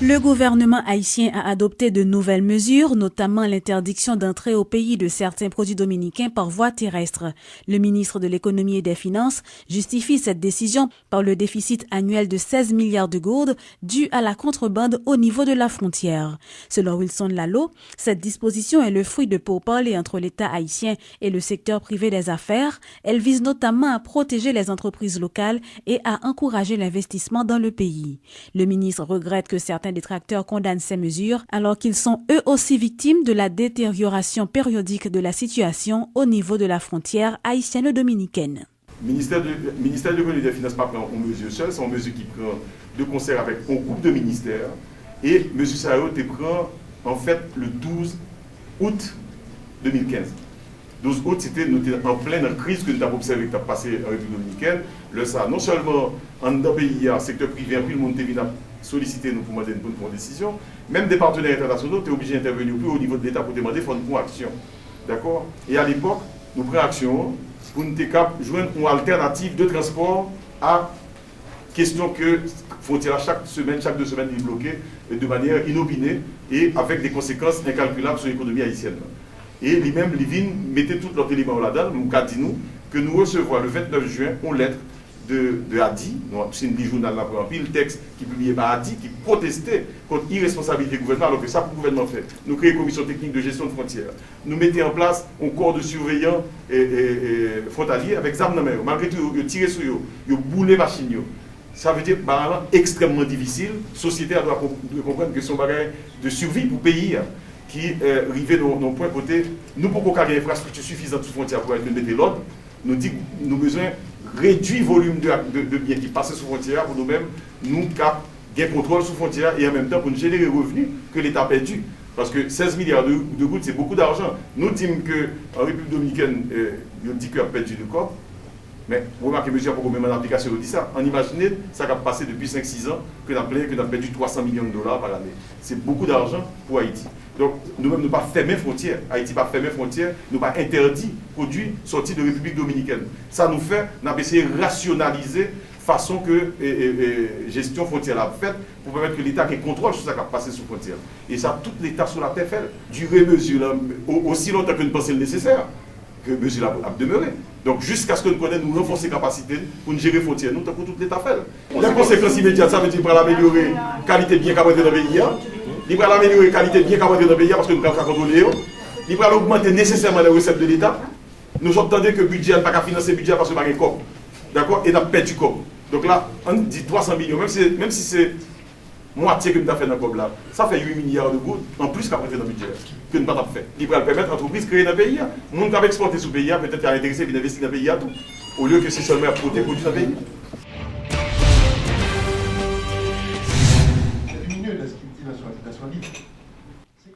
Le gouvernement haïtien a adopté de nouvelles mesures, notamment l'interdiction d'entrée au pays de certains produits dominicains par voie terrestre. Le ministre de l'Économie et des Finances justifie cette décision par le déficit annuel de 16 milliards de gourdes dû à la contrebande au niveau de la frontière. Selon Wilson Lalo, cette disposition est le fruit de pourparlers entre l'État haïtien et le secteur privé des affaires. Elle vise notamment à protéger les entreprises locales et à encourager l'investissement dans le pays. Le ministre regrette que certains détracteurs condamnent ces mesures alors qu'ils sont eux aussi victimes de la détérioration périodique de la situation au niveau de la frontière haïtienne-dominicaine. Le ministère de l'Économie et des Finances ne prend pas en mesure seule, c'est une mesure qui prend de concert avec un groupe de ministères et M. Sao te prend en fait le 12 août 2015. 12 août, c'était en pleine crise que nous avons observé qui a passé en République dominicaine. Le ça, non seulement en dans le pays, le secteur privé, puis le monde a sollicité nous pour demander une bonne décision, même des partenaires internationaux étaient obligés d'intervenir plus au niveau de l'État pour demander une bonne action. D'accord? Et à l'époque, nous prenons action pour nous joindre une alternative de transport à question que frontière chaque semaine, chaque 2 semaines, est bloquée de manière inopinée et avec des conséquences incalculables sur l'économie haïtienne. Et lui-même, Livin mettait tous leurs éléments là-dedans, nous a dit nous que nous recevons le 29 juin une lettre de Hadi, c'est une journal là pour le texte qui est publié par Hadi, qui protestait contre l'irresponsabilité du gouvernement, alors que ça, le gouvernement fait. Nous créons une commission technique de gestion de frontières. Nous mettons en place un corps de surveillants frontaliers avec des armes. Malgré tout, ils tirent sur eux, ils boulent les machines. Ça veut dire que c'est extrêmement difficile. La société doit comprendre que c'est un bagage de survie pour le pays qui arrive dans un point côté. Nous, pour qu'on ait une infrastructure suffisante sous frontière pour mettre l'ordre, nous disons que nous avons besoin de réduire le volume de biens qui passent sous frontière pour nous-mêmes, nous gagner contrôle sous frontière et en même temps pour nous générer les revenus que l'État a perdu. Parce que 16 milliards de gouttes, c'est beaucoup d'argent. Nous disons qu'en République dominicaine, on dit qu'on a perdu le corps. Mais vous remarquez, monsieur, pour même en application, on dit ça. On imagine, ça a passé depuis 5-6 ans, qu'on a perdu 300 millions de dollars par année. C'est beaucoup d'argent pour Haïti. Donc, nous-mêmes, nous pas fermer frontières. Haïti pas fermer frontières, nous pas interdit produits sortis de République dominicaine. Ça nous fait, nous avons essayé de rationaliser façon que gestion frontière a faite pour permettre que l'État ait contrôle sur ce qui a passé sous frontière. Et ça, tout l'État sur la terre fait. Durer mesure aussi longtemps que nous pensons le nécessaire, que mesure a demeuré. Donc, jusqu'à ce que nous connaissions, nous renforcer les capacités pour nous gérer les frontières, nous, pour tout l'État fait. Les conséquences immédiates, ça veut dire pour améliorer la qualité de bien qu'à rentrer dans le pays. Il va améliorer la qualité de bien qu'à rentrer dans le pays parce que nous pouvons contrôler. Il va augmenter nécessairement les recettes de l'État. Nous entendons que le budget n'a pas financer le budget parce que nous n'avons pas de corps. D'accord? Et nous avons perdu du corps. Donc là, on dit 300 millions, même si c'est moitié que nous avons fait dans le corps là, ça fait 8 milliards de gouttes en plus qu'à rentrer dans le budget. Que nous n'avons pas fait. Il va permettre à l'entreprise de créer dans le pays. Nous avons exporté sous le pays, peut-être à intéresser et investir dans le pays tout. Au lieu que c'est seulement à protéger produits dans le pays.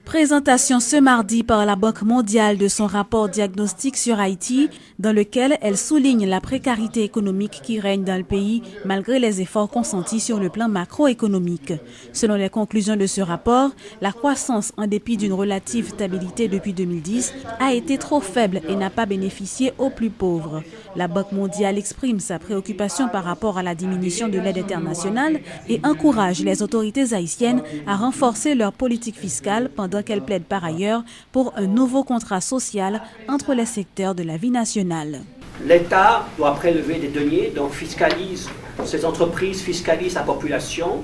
Présentation ce mardi par la Banque mondiale de son rapport diagnostic sur Haïti, dans lequel elle souligne la précarité économique qui règne dans le pays malgré les efforts consentis sur le plan macroéconomique. Selon les conclusions de ce rapport, la croissance, en dépit d'une relative stabilité depuis 2010, a été trop faible et n'a pas bénéficié aux plus pauvres. La Banque mondiale exprime sa préoccupation par rapport à la diminution de l'aide internationale et encourage les autorités haïtiennes à renforcer leur politique fiscale pendant qu'elle plaide par ailleurs pour un nouveau contrat social entre les secteurs de la vie nationale. L'État doit prélever des deniers, donc fiscalise ses entreprises, fiscalise la population,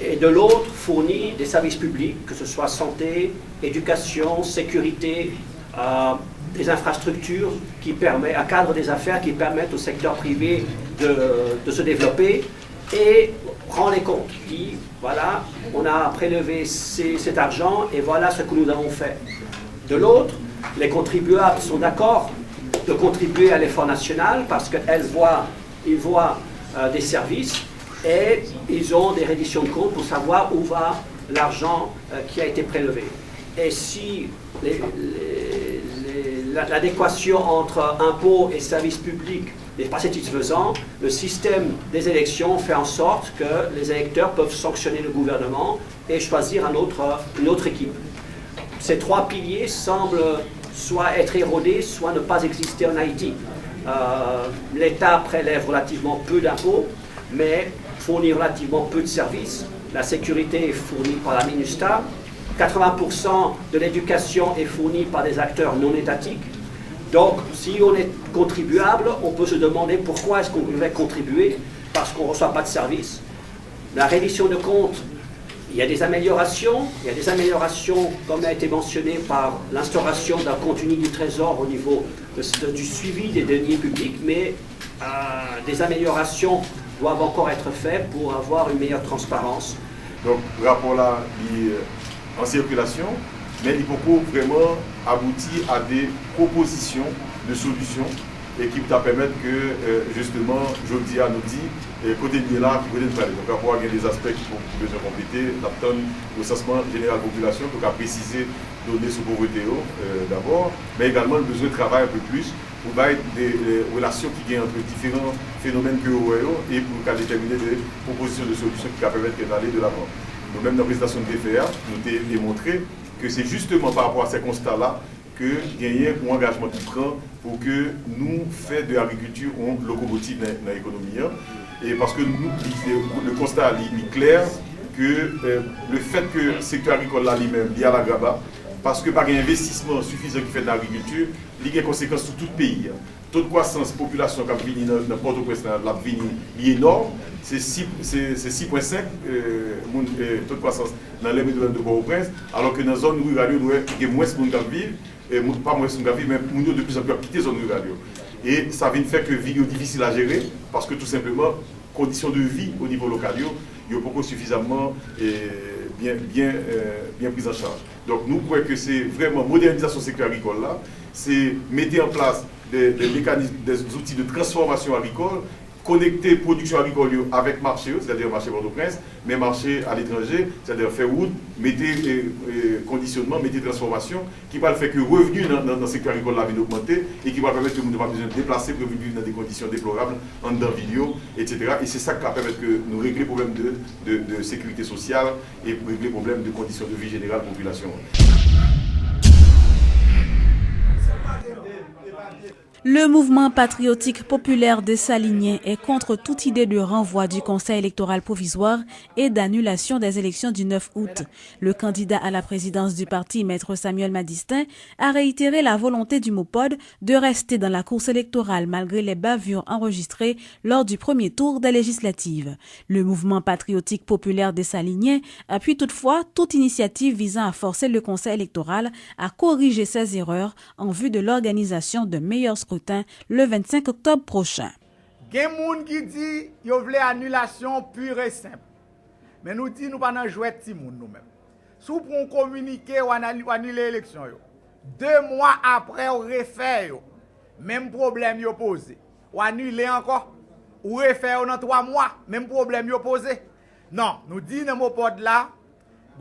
et de l'autre fournit des services publics, que ce soit santé, éducation, sécurité, des infrastructures qui permettent, un cadre des affaires qui permettent au secteur privé de se développer et prend les comptes, dit voilà, on a prélevé cet argent et voilà ce que nous avons fait. De l'autre, les contribuables sont d'accord de contribuer à l'effort national parce qu'ils voient des services et ils ont des redditions de comptes pour savoir où va l'argent qui a été prélevé. Et si l'adéquation entre impôts et services publics n'est pas satisfaisant, le système des élections fait en sorte que les électeurs peuvent sanctionner le gouvernement et choisir une autre équipe. Ces trois piliers semblent soit être érodés, soit ne pas exister en Haïti. L'État prélève relativement peu d'impôts, mais fournit relativement peu de services la sécurité est fournie par la MINUSTAH, 80% de l'éducation est fournie par des acteurs non étatiques. Donc, si on est contribuable, on peut se demander pourquoi est-ce qu'on devrait contribuer, parce qu'on ne reçoit pas de service. La reddition de comptes, il y a des améliorations. Il y a des améliorations, comme a été mentionné, par l'instauration d'un compte unique du Trésor au niveau du suivi des deniers publics, mais des améliorations doivent encore être faites pour avoir une meilleure transparence. Donc, le rapport là, il est en circulation, mais il faut vraiment aboutir à des propositions de solutions et qui vont permettre que, justement, je dis à nous dit, côté de là, côté de parler. Donc, il y a des aspects qui sont besoin de compléter, la tonne de recensement général de la population, pour préciser, donner sous pauvreté d'abord, mais également le besoin de travailler un peu plus pour des relations qui gagnent entre différents phénomènes que vous voyez et pour déterminer des propositions de solutions qui permettent d'aller de l'avant. Nous-mêmes, dans la présentation de DFR, nous avons démontré que c'est justement par rapport à ces constats-là que gagner un engagement qui prend pour que nous faisons de l'agriculture une locomotive dans l'économie. Et parce que le constat est clair que le fait que le secteur agricole là lui-même lié à la GABA, parce que par un investissement suffisant qui fait dans l'agriculture, il y a des conséquences sur tout le pays. Taux de croissance, population qui vient dans Port-au-Prince, est énorme. C'est 6,5 taux de croissance dans les métropoles de Port-au-Prince, alors que dans la zone rurale, il y a moins de monde qui vivent, et pas moins de monde qui vivent, mais nous de plus en plus quitter la zone rurale. Et ça vient faire que la vie est difficile à gérer, parce que tout simplement, conditions de vie au niveau local, il y a beaucoup suffisamment bien prises en charge. Donc nous croyons que c'est vraiment modernisation du secteur agricole là, c'est mettre en place des mécanismes, des outils de transformation agricole, connecter production agricole avec marché, c'est-à-dire marché Port-au-Prince, mais marché à l'étranger, c'est-à-dire faire route, mettre conditionnement, mettre transformation, qui va faire que le revenu dans le secteur agricole va augmenter et qui va permettre que nous ne pas besoin de déplacer pour vivre dans des conditions déplorables, en dedans vidéo, etc. Et c'est ça qui va permettre que nous régler le problème de sécurité sociale et régler le problème de conditions de vie générale de la population. Le mouvement patriotique populaire des Saliniens est contre toute idée de renvoi du Conseil électoral provisoire et d'annulation des élections du 9 août. Le candidat à la présidence du parti, Maître Samuel Madistin, a réitéré la volonté du MOPOD de rester dans la course électorale malgré les bavures enregistrées lors du premier tour des législatives. Le mouvement patriotique populaire des Saliniens appuie toutefois toute initiative visant à forcer le Conseil électoral à corriger ses erreurs en vue de l'organisation de meilleurs scrutins le 25 octobre prochain. Il y a des gens qui disent qu'ils veulent annulation pure et simple. Mais nous disons que nous ne jouons pas de nous-mêmes. Si nous communiquer ou annuler l'élection, 2 mois après, on refait. Même problème est posé. Ou annuler encore. Ou refaire dans 3 mois. Même problème est posé. Non, nous disons dans mon pod là,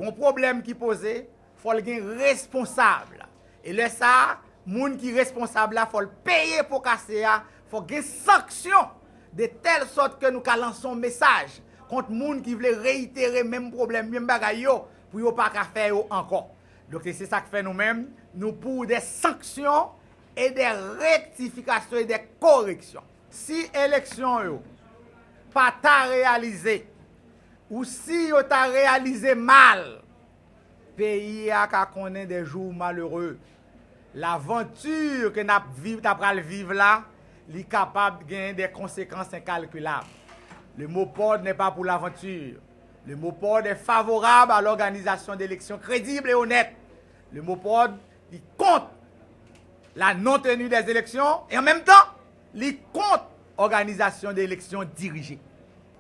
un problème qui est posé, il faut le responsable. Et le ça, moun qui responsable là, faut le payer pour casser, faut des sanctions de telle sorte que nous lançons un message contre moun qui veut réitérer même problème, même bagaille pour yo pas faire encore. Donc c'est ça que fait nous-mêmes, nous pour des sanctions et des rectifications et des corrections. Si élection yo pas ta réalisé ou si yo ta réalisé mal, pays a ka connaît des jours malheureux. L'aventure que nous vivons là, est capable de gagner des conséquences incalculables. Le MOPOD n'est pas pour l'aventure. Le MOPOD est favorable à l'organisation d'élections crédibles et honnêtes. Le MOPOD, il compte la non-tenue des élections et en même temps, il compte l'organisation d'élections dirigées.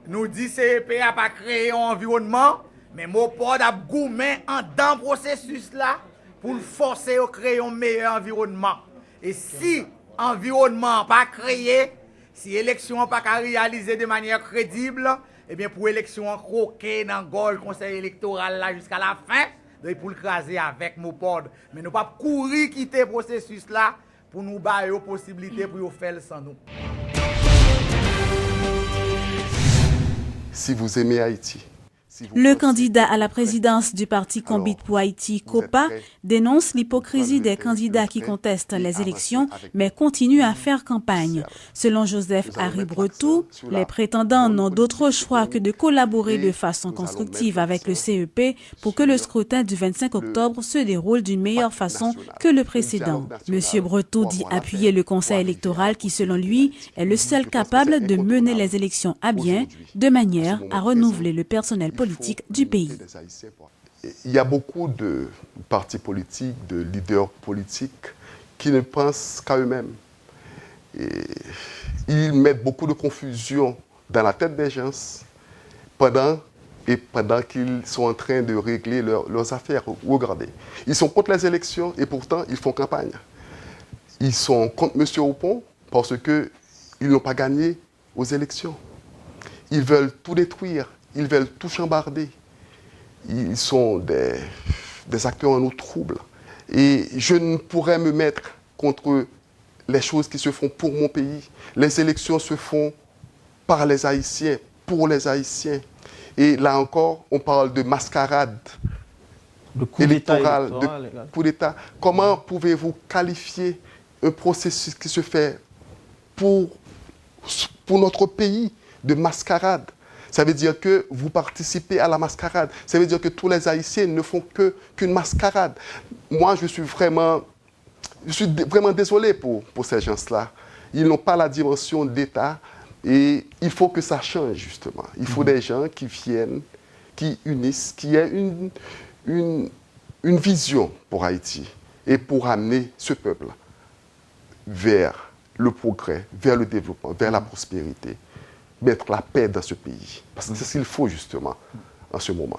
Nous disons que CEP n'a pas créé un environnement, mais MOPOD a gourmé dans le processus là pour forcer à créer un meilleur environnement. Et si l'environnement n'est pas créé, si l'élection n'est pas réalisée de manière crédible, eh bien pour l'élection croquer dans le conseil électoral là jusqu'à la fin, donc pour le craser avec MOPOD. Mais nous ne pouvons pas courir quitter le processus là pour nous donner la possibilité pour faire sans nous. Si vous aimez Haïti, Le candidat à la présidence du parti Combit pour Haïti, COPA, dénonce l'hypocrisie des candidats qui contestent les élections mais continuent à faire campagne. Selon Joseph-Harry Bretou, les prétendants n'ont d'autre choix que de collaborer de façon constructive avec le CEP pour que le scrutin du 25 octobre se déroule d'une meilleure façon que le précédent. Monsieur Bretou dit appuyer le Conseil électoral qui, selon lui, est le seul capable de mener les élections à bien, de manière à renouveler le personnel politique du pays. Il y a beaucoup de partis politiques, de leaders politiques qui ne pensent qu'à eux-mêmes. Ils mettent beaucoup de confusion dans la tête des gens pendant qu'ils sont en train de régler leurs affaires. Regardez, ils sont contre les élections et pourtant ils font campagne. Ils sont contre M. Oupon parce qu'ils n'ont pas gagné aux élections. Ils veulent tout détruire, ils veulent tout chambarder. Ils sont des acteurs en eau trouble. Et je ne pourrais me mettre contre les choses qui se font pour mon pays. Les élections se font par les Haïtiens, pour les Haïtiens. Et là encore, on parle de mascarade électorale, de coup d'État. Comment pouvez-vous qualifier un processus qui se fait pour notre pays de mascarade? Ça veut dire que vous participez à la mascarade. Ça veut dire que tous les Haïtiens ne font qu'une mascarade. Moi, je suis vraiment désolé pour ces gens-là. Ils n'ont pas la dimension d'État et il faut que ça change, justement. Il faut des gens qui viennent, qui unissent, qui aient une vision pour Haïti et pour amener ce peuple vers le progrès, vers le développement, vers la prospérité. Mettre la paix dans ce pays. Parce que c'est ce qu'il faut justement en ce moment.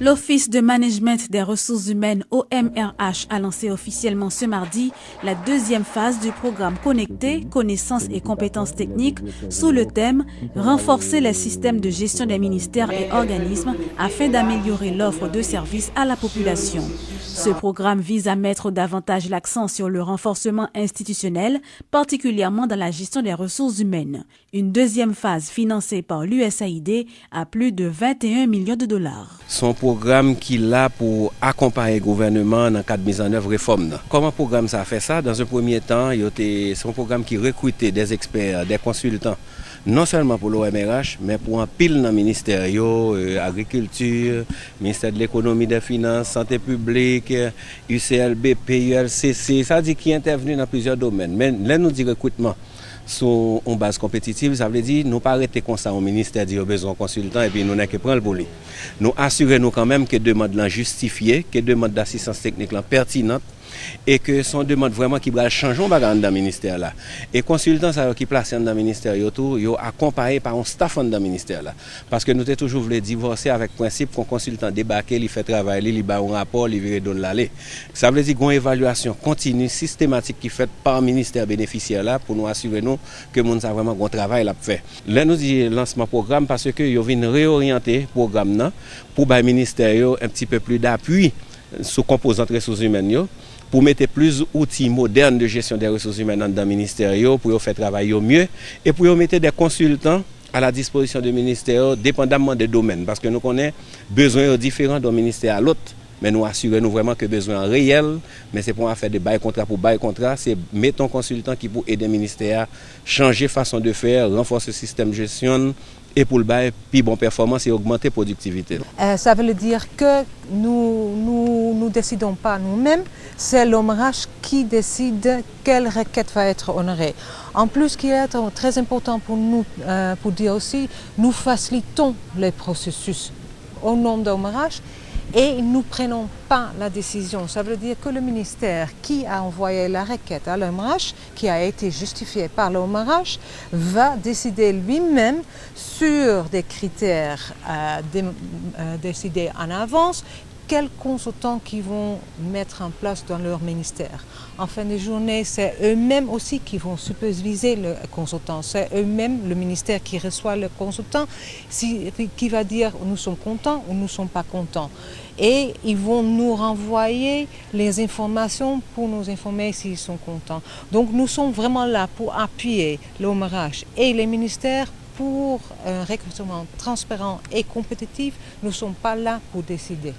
L'Office de management des ressources humaines OMRH a lancé officiellement ce mardi la deuxième phase du programme Connecté, connaissances et compétences techniques sous le thème « Renforcer les systèmes de gestion des ministères et organismes afin d'améliorer l'offre de services à la population ». Ce programme vise à mettre davantage l'accent sur le renforcement institutionnel, particulièrement dans la gestion des ressources humaines. Une deuxième phase financée par l'USAID à plus de 21 millions de dollars. Son programme qui est là pour accompagner le gouvernement dans le cadre de mise en œuvre réforme. Comment le programme ça fait ça? Dans un premier temps, c'est un programme qui recrute des experts, des consultants, non seulement pour l'OMRH, mais pour un pile dans le ministère, agriculture, ministère de l'économie, des finances, santé publique, UCLB, PULCC, ça dit qui intervenu dans plusieurs domaines. Mais là, nous dit recrutement sur une base compétitive, ça veut dire nous pas arrêter comme ça au ministère dit besoin de consultants et puis nous n'avons que prendre le boulot. Nous assurons quand même que demande là justifiée, que demande d'assistance technique là pertinente et que son demande vraiment qui va changer dans le ministère là. Et consultants qui placent dans le ministère autour, yo accompagné par un staff dans le ministère là. Parce que nous avons toujours voulu divorcer avec le principe qu'un consultant débarque, il fait travail, il bat un rapport, il vire donne l'aller. Ça veut dire qu'il y a une évaluation continue, systématique qui est faite par le ministère bénéficiaire là pour nous assurer nous que nous avons vraiment un travail à faire. Là nous dit lancement programme parce que yo vient réorienter le programme là pour le ministère un petit peu plus d'appui sur composantes ressources humaines pour mettre plus d'outils modernes de gestion des ressources humaines dans le ministère, pour faire travailler mieux et pour mettre des consultants à la disposition du ministère, dépendamment des domaines. Parce que nous connaissons besoins différents d'un ministère à l'autre, mais nous assurons vraiment que besoin réel, mais c'est pour faire des bails contrats pour bails contrats, c'est mettre un consultant qui peut aider le ministère à changer façon de faire, renforcer le système de gestion, et pour le bail, puis bonne performance et augmenter la productivité. Ça veut dire que nous ne décidons pas nous-mêmes, c'est l'OMRH qui décide quelle requête va être honorée. En plus, ce qui est très important pour nous, pour dire aussi, nous facilitons les processus au nom de l'OMRH et nous ne prenons pas la décision. Ça veut dire que le ministère qui a envoyé la requête à l'OMRH, qui a été justifiée par l'OMRH, va décider lui-même sur des critères décidés en avance, quels consultants qui vont mettre en place dans leur ministère. En fin de journée, c'est eux-mêmes aussi qui vont superviser le consultant. C'est eux-mêmes, le ministère qui reçoit le consultant, qui va dire nous sommes contents ou nous ne sommes pas contents. Et ils vont nous renvoyer les informations pour nous informer s'ils sont contents. Donc nous sommes vraiment là pour appuyer l'OMRH et les ministères pour un recrutement transparent et compétitif, nous ne sommes pas là pour décider.